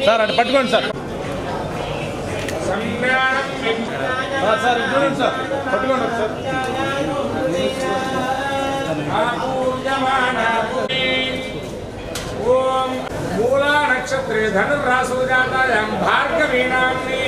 Sir అటు పట్టుకోండి sir sir చూడండి సార్ పట్టుకోండి సార్ ఓం మూలా నక్షత్రే ధనుర్రాశో జాతాయాం భార్గవీ నామ్నీ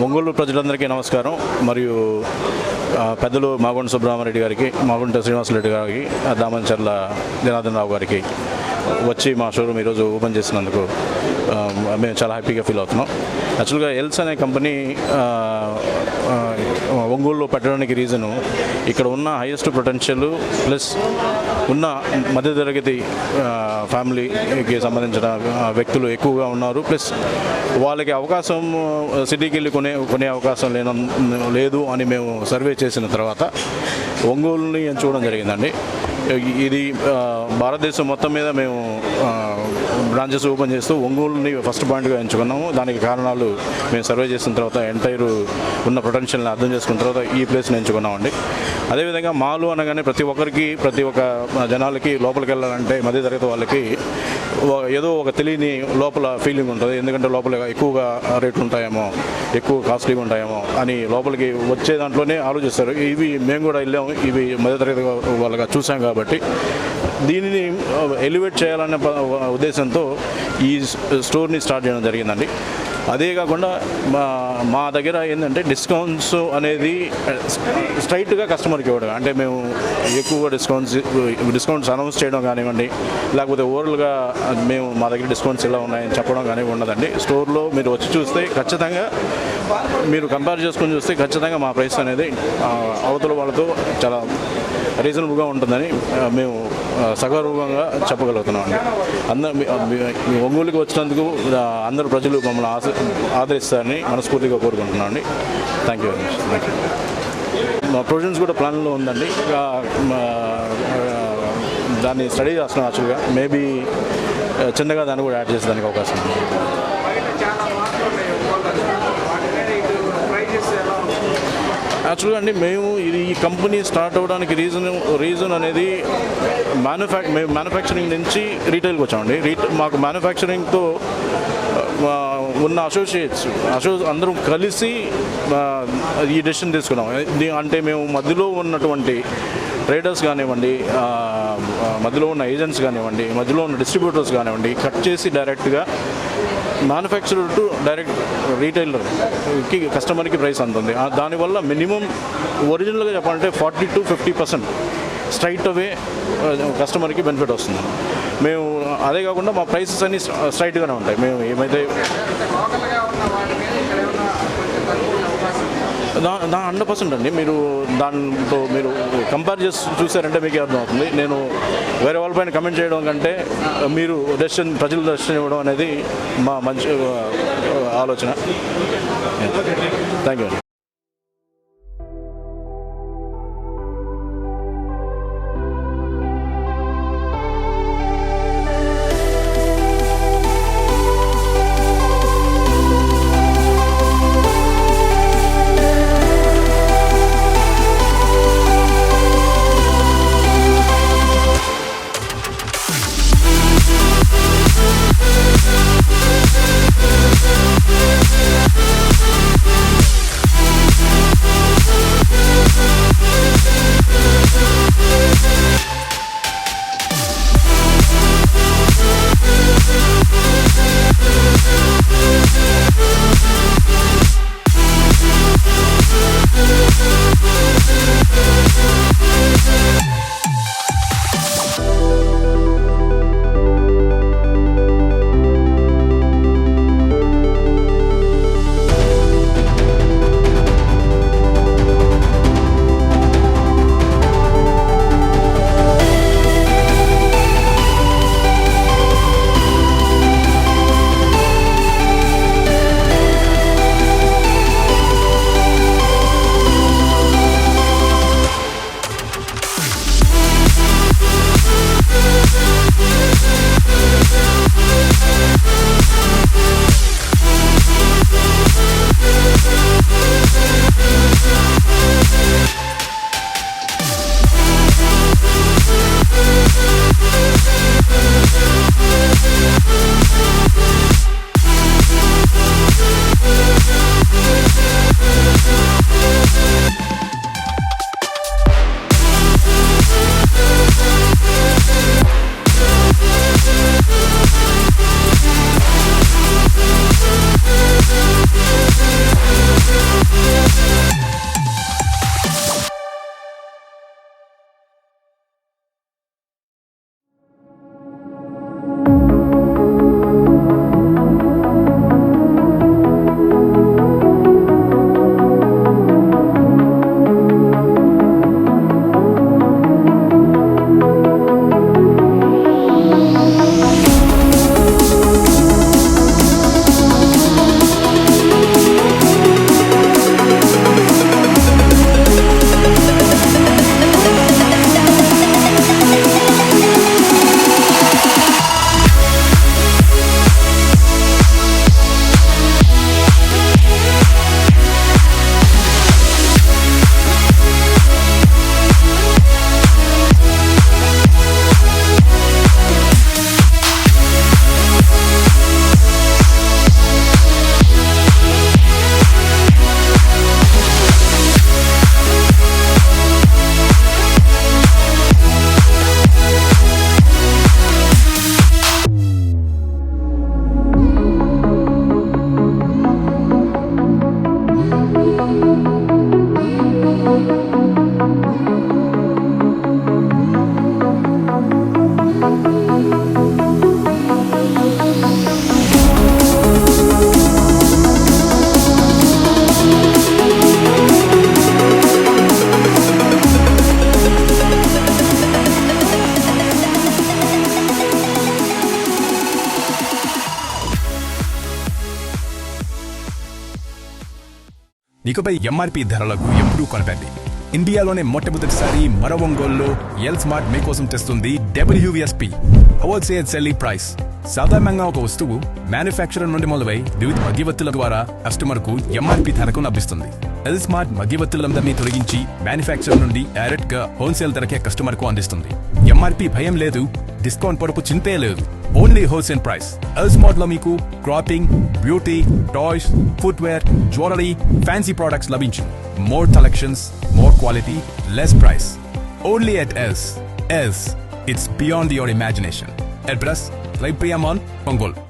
ఒంగోలు ప్రజలందరికీ నమస్కారం. మరియు పెద్దలు మాగుంట సుబ్రహ్మణ్యరెడ్డి గారికి, మాగుంట శ్రీనివాసరెడ్డి గారికి, దామంచర్ల జనార్దన్ రావు గారికి వచ్చి మా షోరూమ్ ఈరోజు ఓపెన్ చేసినందుకు మేము చాలా హ్యాపీగా ఫీల్ అవుతున్నాం. యాక్చువల్గా ఎల్స్ అనే కంపెనీ ఒంగోలులో పెట్టడానికి రీజను ఇక్కడ ఉన్న హైయెస్ట్ పొటెన్షియల్ ప్లస్ ఉన్న మధ్యతరగతి ఫ్యామిలీకి సంబంధించిన వ్యక్తులు ఎక్కువగా ఉన్నారు. ప్లస్ వాళ్ళకి అవకాశం సిటీకి వెళ్ళి కొనే అవకాశం లేదు అని మేము సర్వే చేసిన తర్వాత ఒంగోలుని ఎంచుకోవడం జరిగిందండి. ఇది భారతదేశం మొత్తం మీద మేము బ్రాంచెస్ ఓపెన్ చేస్తూ ఒంగోలుని ఫస్ట్ పాయింట్గా ఎంచుకున్నాము. దానికి కారణాలు మేము సర్వే చేసిన తర్వాత ఎంటైర్ ఉన్న పొటెన్షియల్ని అర్థం చేసుకున్న తర్వాత ఈ ప్లేస్ని ఎంచుకున్నామండి. అదేవిధంగా మాలు అనగానే ప్రతి ఒక్క జనాలకి లోపలికి వెళ్ళాలంటే మధ్యతరగతి వాళ్ళకి ఏదో ఒక తెలియని లోపల ఫీలింగ్ ఉంటుంది. ఎందుకంటే లోపల ఎక్కువగా రేట్లు ఉంటాయేమో, ఎక్కువ కాస్ట్లీగా ఉంటాయేమో అని లోపలికి వచ్చే దాంట్లోనే ఆలోచిస్తారు. ఇవి మేము కూడా వెళ్ళాము, ఇవి మధ్యతరగతి వాళ్ళగా చూసాం కాబట్టి దీనిని ఎలివేట్ చేయాలనే ఉద్దేశంతో ఈ స్టోర్ని స్టార్ట్ చేయడం జరిగిందండి. అదే కాకుండా మా దగ్గర ఏంటంటే డిస్కౌంట్స్ అనేది స్ట్రైట్గా కస్టమర్కి ఇవ్వడం, అంటే మేము ఎక్కువగా డిస్కౌంట్స్ అనౌన్స్ చేయడం కానివ్వండి, లేకపోతే ఓవరాల్గా మేము మా దగ్గర డిస్కౌంట్స్ ఇలా ఉన్నాయని చెప్పడం కానీ ఉండదండి. స్టోర్లో మీరు వచ్చి చూస్తే ఖచ్చితంగా మీరు కంపేర్ చేసుకొని చూస్తే ఖచ్చితంగా మా ప్రైస్ అనేది అవతల వాళ్ళతో చాలా రీజనబుల్గా ఉంటుందని మేము సగర్వంగా చెప్పగలుగుతున్నాం అండి. మీ ఒంగోలుకి వచ్చినందుకు అందరు ప్రజలు మమ్మల్ని ఆదరిస్తారని మనస్ఫూర్తిగా కోరుకుంటున్నాం అండి. Thank you very much. Thank you. మా ప్రొవిజన్స్ కూడా ప్లాన్లో ఉందండి. దాన్ని స్టడీ చేస్తున్నాం. యాక్చువల్గా మేబీ చిన్నగా దాన్ని కూడా యాడ్ చేసేదానికి అవకాశం ఉంది. యాక్చువల్గా అండి మేము ఈ కంపెనీ స్టార్ట్ అవ్వడానికి రీజన్ అనేది మేము మ్యానుఫ్యాక్చరింగ్ నుంచి రీటైల్కి వచ్చామండి. మాకు మ్యానుఫ్యాక్చరింగ్తో ఉన్న అసోసియేట్స్ అందరం కలిసి ఈ డెసిషన్ తీసుకున్నాం. అంటే మేము మధ్యలో ఉన్నటువంటి ట్రేడర్స్ కానివ్వండి, మధ్యలో ఉన్న ఏజెంట్స్ కానివ్వండి, మధ్యలో ఉన్న డిస్ట్రిబ్యూటర్స్ కానివ్వండి, కట్ చేసి డైరెక్ట్గా మ్యానుఫ్యాక్చరర్ టు డైరెక్ట్ రీటైలర్కి కస్టమర్కి ప్రైస్ అందుతుంది. దానివల్ల మినిమం ఒరిజినల్గా చెప్పాలంటే 40 to 50% స్ట్రైట్ అవే కస్టమర్కి బెనిఫిట్ వస్తుంది. మేము అదే కాకుండా మా ప్రైసెస్ అన్నీ స్ట్రైట్గానే ఉంటాయి. మేము ఏమైతే 100% అండి. మీరు దాంతో మీరు కంపేర్ చేసి చూసారంటే మీకు అర్థమవుతుంది. నేను వేరే వాళ్ళపైన కమెంట్ చేయడం కంటే మీరు ప్రజలు డెసిషన్ ఇవ్వడం అనేది మా మంచి ఆలోచన. థ్యాంక్ యూ అండి. ఇకపై ఎంఆర్పి ధరలకు ఎప్పుడూ కొనకండి. ఇండియాలోనే మొట్టమొదటిసారి మన ఒంగోలులో ఎల్ స్మార్ట్ మీకోసం తెస్తుంది WSP హోల్సేల్ సెల్లింగ్ ప్రైస్. సాధారణంగా ఒక వస్తువు మ్యానుఫ్యాక్చరర్ నుండి మొదలై వివిధ మధ్యవర్తుల ద్వారా కస్టమర్ కు ఎంఆర్పి ధరకు లభిస్తుంది. ఎల్ స్మార్ట్ మధ్యవర్తులందరినీ తొలగించి మ్యానుఫ్యాక్చరర్ నుండి డైరెక్ట్ గా హోల్సేల్ ధరకే కస్టమర్ కు అందిస్తుంది. ఎంఆర్పి భయం లేదు, డిస్కౌంట్ పొరపు చింతే లేదు. Only wholesale price. L Smart లో మీకు clothing, beauty, toys, footwear, jewellery, fancy products లభించు. More collections, more quality, less price. Only at L's. L's, it's beyond your imagination. Address Library Mall, Ongole.